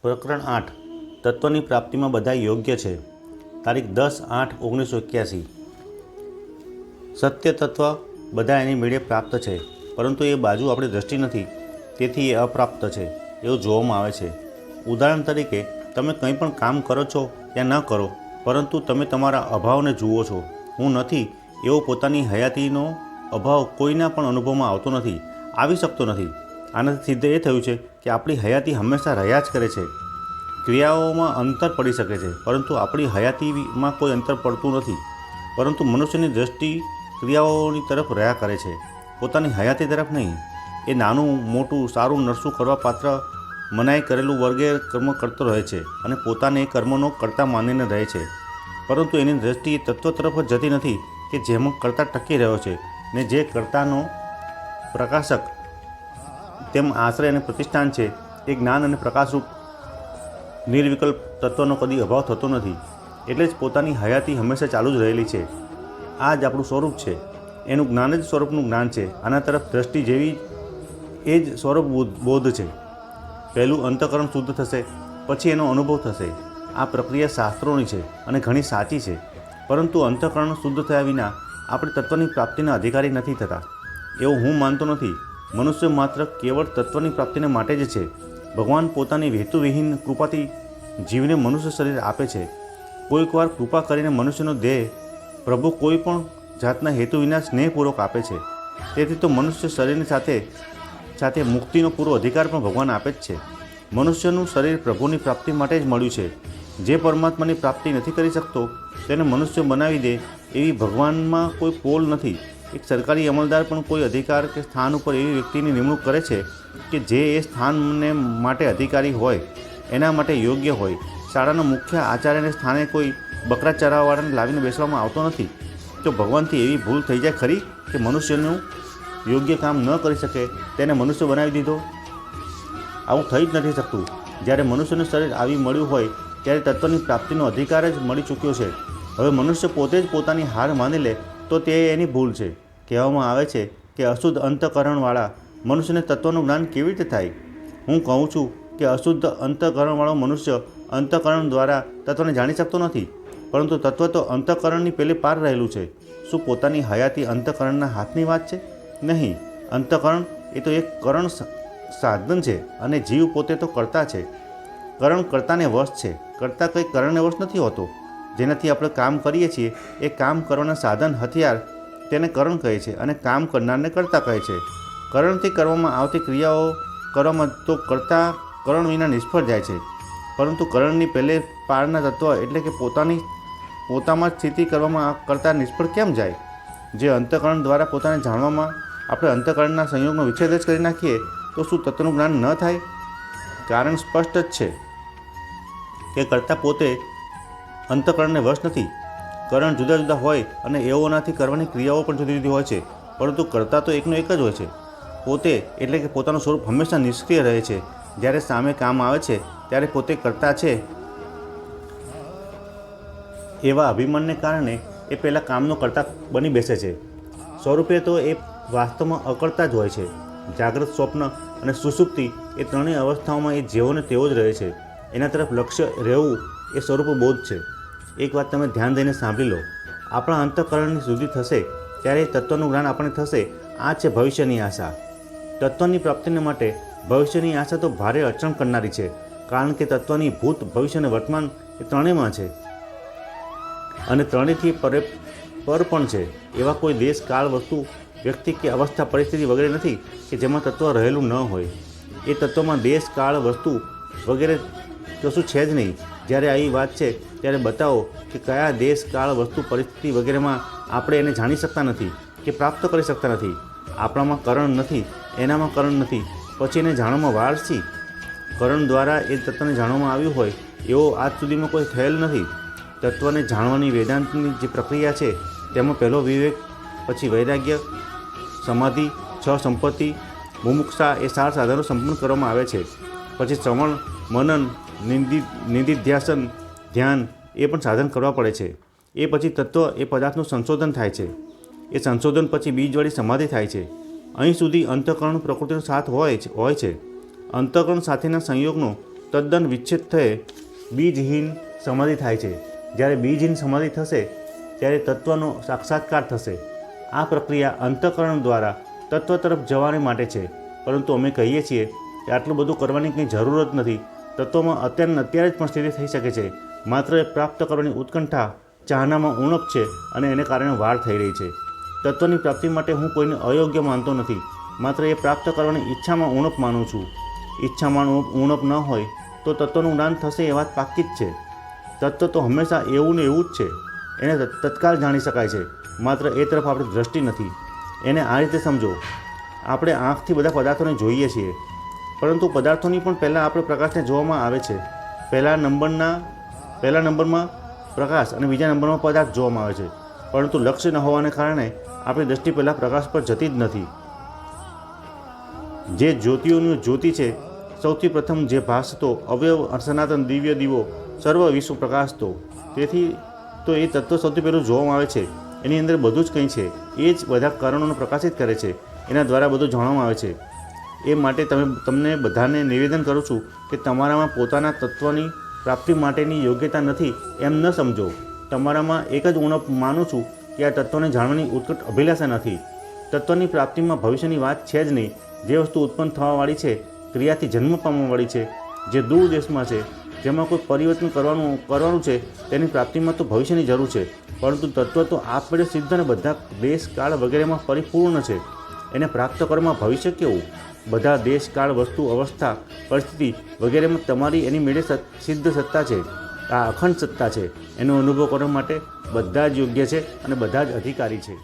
પ્રકરણ 8 તત્વની પ્રાપ્તિમાં બધા યોગ્ય છે. તારીખ 10/8/1981. સત્ય તત્વ બધા એની મેળે પ્રાપ્ત છે, પરંતુ એ બાજુ આપણી દ્રષ્ટિ નથી, તેથી એ અપ્રાપ્ત છે એવું જોવામાં આવે છે. ઉદાહરણ તરીકે, તમે કંઈ પણ કામ કરો છો યા ન કરો, પરંતુ તમે તમારા અભાવને જુઓ છો. હું નથી એવો પોતાની હયાતીનો અભાવ કોઈના પણ અનુભવમાં આવતો નથી, આવી શકતો નથી. આનાથી સિદ્ધ એ થયું છે કે આપણી હયાતી હંમેશા રહ્યા જ કરે છે. ક્રિયાઓમાં અંતર પડી શકે છે, પરંતુ આપણી હયાતીમાં કોઈ અંતર પડતું નથી. પરંતુ મનુષ્યની દૃષ્ટિ ક્રિયાઓની તરફ રહ્યા કરે છે, પોતાની હયાતી તરફ નહીં. એ નાનું મોટું સારું નરસું કરવા પાત્ર મનાઈ કરેલું વગેરે કર્મ કરતો રહે છે અને પોતાને એ કર્મનો કર્તા માનીને રહે છે. પરંતુ એની દૃષ્ટિ એ તત્વ તરફ જ જતી નથી કે જેમાં કર્તા ટકી રહ્યો છે ને જે કર્તાનો પ્રકાશક તેમ આશ્રય અને પ્રતિષ્ઠાન છે. એ જ્ઞાન અને પ્રકાશરૂપ નિર્વિકલ્પ તત્વનો કદી અભાવ થતો નથી. એટલે જ પોતાની હયાતી હંમેશા ચાલુ જ રહેલી છે. આ જ આપણું સ્વરૂપ છે. એનું જ્ઞાન જ સ્વરૂપનું જ્ઞાન છે. આના તરફ દ્રષ્ટિ જેવી એ જ સ્વરૂપ બોધ છે. પહેલું અંતઃકરણ શુદ્ધ થશે, પછી એનો અનુભવ થશે. આ પ્રક્રિયા શાસ્ત્રોની છે અને ઘણી સાચી છે. પરંતુ અંતઃકરણ શુદ્ધ થયા વિના આપણે તત્વની પ્રાપ્તિના અધિકારી નથી થતા એવું હું માનતો નથી. મનુષ્ય માત્ર કેવળ તત્વની પ્રાપ્તિને માટે જ છે. ભગવાન પોતાની હેતુવિહીન કૃપાથી જીવને મનુષ્ય શરીર આપે છે. કોઈક વાર કૃપા કરીને મનુષ્યનો દેહ પ્રભુ કોઈ પણ જાતના હેતુ વિના સ્નેહપૂર્વક આપે છે. તેથી તો મનુષ્ય શરીરની સાથે મુક્તિનો પૂરો અધિકાર પણ ભગવાન આપે જ છે. મનુષ્યનું શરીર પ્રભુની પ્રાપ્તિ માટે જ મળ્યું છે. જે પરમાત્માની પ્રાપ્તિ નથી કરી શકતો તેને મનુષ્ય બનાવી દે એવી ભગવાનમાં કોઈ પોલ નથી. એક સરકારી અમલદાર પણ કોઈ અધિકાર કે સ્થાન ઉપર એવી વ્યક્તિની નિમણૂક કરે છે કે જે એ સ્થાનને માટે અધિકારી હોય, એના માટે યોગ્ય હોય. શાળાના મુખ્ય આચાર્યને સ્થાને કોઈ બકરા ચરાવવાવાળાને લાવીને બેસવામાં આવતો નથી. તો ભગવાનથી એવી ભૂલ થઈ જાય ખરી કે મનુષ્યનું યોગ્ય કામ ન કરી શકે તેને મનુષ્ય બનાવી દીધો? આવું થઈ જ નથી શકતું. જ્યારે મનુષ્યનું શરીર આવી મળ્યું હોય ત્યારે તત્વની પ્રાપ્તિનો અધિકાર જ મળી ચૂક્યો છે. હવે મનુષ્ય પોતે જ પોતાની હાર માની લે તો તે એની ભૂલ છે. કહેવામાં આવે છે કે અશુદ્ધ અંતઃકરણવાળા મનુષ્યને તત્વનું જ્ઞાન કેવી રીતે થાય? હું કહું છું કે અશુદ્ધ અંતઃકરણવાળો મનુષ્ય અંતઃકરણ દ્વારા તત્વને જાણી શકતો નથી, પરંતુ તત્વ તો અંતઃકરણની પેલે પાર રહેલું છે. શું પોતાની હયાતી અંતઃકરણના હાથની વાત છે? નહીં. અંતઃકરણ એ તો એક કરણ સાધન છે અને જીવ પોતે તો કર્તા છે. કરણ કર્તાને વશ છે. કર્તા કંઈ કરણને વશ નથી હોતો. જેનાથી આપણે કામ કરીએ છીએ એ કામ કરવાના સાધન હથિયાર તેને કરણ કહે છે અને કામ કરનારને કર્તા કહે છે. કરણથી કરવામાં આવતી ક્રિયાઓ કરવામાં તો કર્તા કરણ વિના નિષ્ફળ જાય છે, પરંતુ કરણની પહેલે પારના તત્વ એટલે કે પોતામાં જ સ્થિતિ કરવામાં કરતા નિષ્ફળ કેમ જાય? જે અંતઃકરણ દ્વારા પોતાને જાણવામાં આપણે અંતઃકરણના સંયોગનો વિચ્છેદ જ કરી નાખીએ તો શું તત્વનું જ્ઞાન ન થાય? કારણ સ્પષ્ટ જ છે કે કર્તા પોતે અંતઃકરણને વશ નથી. કરણ જુદા જુદા હોય અને એઓનાથી કરવાની ક્રિયાઓ પણ જુદી જુદી હોય છે, પરંતુ કર્તા તો એકનો એક જ હોય છે. પોતે એટલે કે પોતાનું સ્વરૂપ હંમેશા નિષ્ક્રિય રહે છે. જ્યારે સામે કામ આવે છે ત્યારે પોતે કર્તા છે એવા અભિમાનને કારણે એ પહેલાં કામનો કર્તા બની બેસે છે. સ્વરૂપે તો એ વાસ્તવમાં અકર્તા જ હોય છે. જાગ્રત, સ્વપ્ન અને સુષુપ્તિ એ ત્રણેય અવસ્થાઓમાં એ જેવો ને તેવો જ રહે છે. એના તરફ લક્ષ્ય રહેવું એ સ્વરૂપ બોધ છે. એક વાત તમે ધ્યાન દઈને સાંભળી લો. આપણા અંતઃકરણની શુદ્ધિ થશે ત્યારે એ તત્વનું જ્ઞાન આપણને થશે. આ છે ભવિષ્યની આશા. તત્વની પ્રાપ્તિને માટે ભવિષ્યની આશા તો ભારે અડચણ કરનારી છે, કારણ કે તત્વની ભૂત, ભવિષ્ય અને વર્તમાન એ ત્રણેયમાં છે અને ત્રણેયથી પર પણ છે. એવા કોઈ દેશ, કાળ, વસ્તુ, વ્યક્તિ કે અવસ્થા, પરિસ્થિતિ વગેરે નથી કે જેમાં તત્વ રહેલું ન હોય. એ તત્વમાં દેશ, કાળ, વસ્તુ વગેરે કશું છે જ નહીં. જ્યારે આવી વાત છે ત્યારે બતાવો કે કયા દેશ, કાળ, વસ્તુ, પરિસ્થિતિ વગેરેમાં આપણે એને જાણી શકતા નથી કે પ્રાપ્ત કરી શકતા નથી. આપણામાં કરણ નથી, એનામાં કરણ નથી, પછી એને જાણવામાં વાર શી? કરણ દ્વારા એ તત્વને જાણવામાં આવ્યું હોય એવો આજ સુધીમાં કોઈ થયેલ નથી. તત્વને જાણવાની વેદાંતની જે પ્રક્રિયા છે તેમાં પહેલો વિવેક, પછી વૈરાગ્ય, સમાધિ, 6 સંપત્તિ, મુમુક્ષા એ 4 સાધનો સંપન્ન કરવામાં આવે છે. પછી શ્રવણ, મનન, નિધિધ્યાસન, ધ્યાન એ પણ સાધન કરવા પડે છે. એ પછી તત્વ એ પદાર્થનું સંશોધન થાય છે. એ સંશોધન પછી બીજવાળી સમાધિ થાય છે. અહીં સુધી અંતઃકરણ પ્રકૃતિનો સાથ હોય છે. અંતઃકરણ સાથેના સંયોગનો તદ્દન વિચ્છેદ થયે બીજહીન સમાધિ થાય છે. જ્યારે બીજહીન સમાધિ થશે ત્યારે તત્વનો સાક્ષાત્કાર થશે. આ પ્રક્રિયા અંતઃકરણ દ્વારા તત્વ તરફ જવા માટે છે. પરંતુ અમે કહીએ છીએ કે આટલું બધું કરવાની કંઈ જરૂર જ નથી. તત્વમાં અત્યારે જ પણ સ્થિતિ થઈ શકે છે. માત્ર એ પ્રાપ્ત કરવાની ઉત્કંઠા ચાહનામાં ઉણપ છે અને એને કારણે વાર થઈ રહી છે. તત્વની પ્રાપ્તિ માટે હું કોઈને અયોગ્ય માનતો નથી. માત્ર એ પ્રાપ્ત કરવાની ઈચ્છામાં ઉણપ માનું છું. ઈચ્છામાં ઉણપ ન હોય તો તત્વનું જ્ઞાન થશે એ વાત પાક્કી જ છે. તત્વ તો હંમેશા એવું ને એવું જ છે. એને તત્કાલ જાણી શકાય છે. માત્ર એ તરફ આપણી દૃષ્ટિ નથી. એને આ રીતે સમજો. આપણે આંખથી બધા પદાર્થોને જોઈએ છીએ, પરંતુ પદાર્થોની પણ પહેલાં આપણે પ્રકાશને જોવામાં આવે છે. પહેલા નંબરમાં પ્રકાશ અને બીજા નંબરમાં પદાર્થ જોવામાં આવે છે. પરંતુ લક્ષ્ય ન હોવાને કારણે આપણી દૃષ્ટિ પહેલાં પ્રકાશ પર જતી જ નથી. જે જ્યોતિઓની જ્યોતિ છે, સૌથી પ્રથમ જે ભાસતો અવયવ સનાતન દિવ્ય દીવો સર્વ વિશ્વ પ્રકાશતો. તેથી તો એ તત્વ સૌથી પહેલું જોવામાં આવે છે. એની અંદર બધું જ કંઈ છે. એ જ બધા કારણોને પ્રકાશિત કરે છે. એના દ્વારા બધું જાણવામાં આવે છે. એ માટે તમને બધાને નિવેદન કરું છું કે તમારામાં પોતાના તત્વની પ્રાપ્તિ માટેની યોગ્યતા નથી એમ ન સમજો. તમારામાં એક જ ઉણપ માનું છું કે આ તત્વને જાણવાની ઉત્કટ અભિલાષા નથી. તત્વની પ્રાપ્તિમાં ભવિષ્યની વાત છે જ નહીં. જે વસ્તુ ઉત્પન્ન થવાવાળી છે, ક્રિયાથી જન્મ પામવાવાળી છે, જે દૂર દેશમાં છે, જેમાં કોઈ પરિવર્તન કરવાનું છે, તેની પ્રાપ્તિમાં તો ભવિષ્યની જરૂર છે. પરંતુ તત્વ તો આપમેળે સિદ્ધ અને બધા દેશ કાળ વગેરેમાં પરિપૂર્ણ છે. એને પ્રાપ્ત કરવામાં ભવિષ્ય કેવું? બધા દેશ કાળ વસ્તુ અવસ્થા પરિસ્થિતિ વગેરેમાં તમારી એની મેળે સિદ્ધ સત્તા છે. આ અખંડ સત્તા છે. એનો અનુભવ કરવા માટે બધા જ યોગ્ય છે અને બધા જ અધિકારી છે.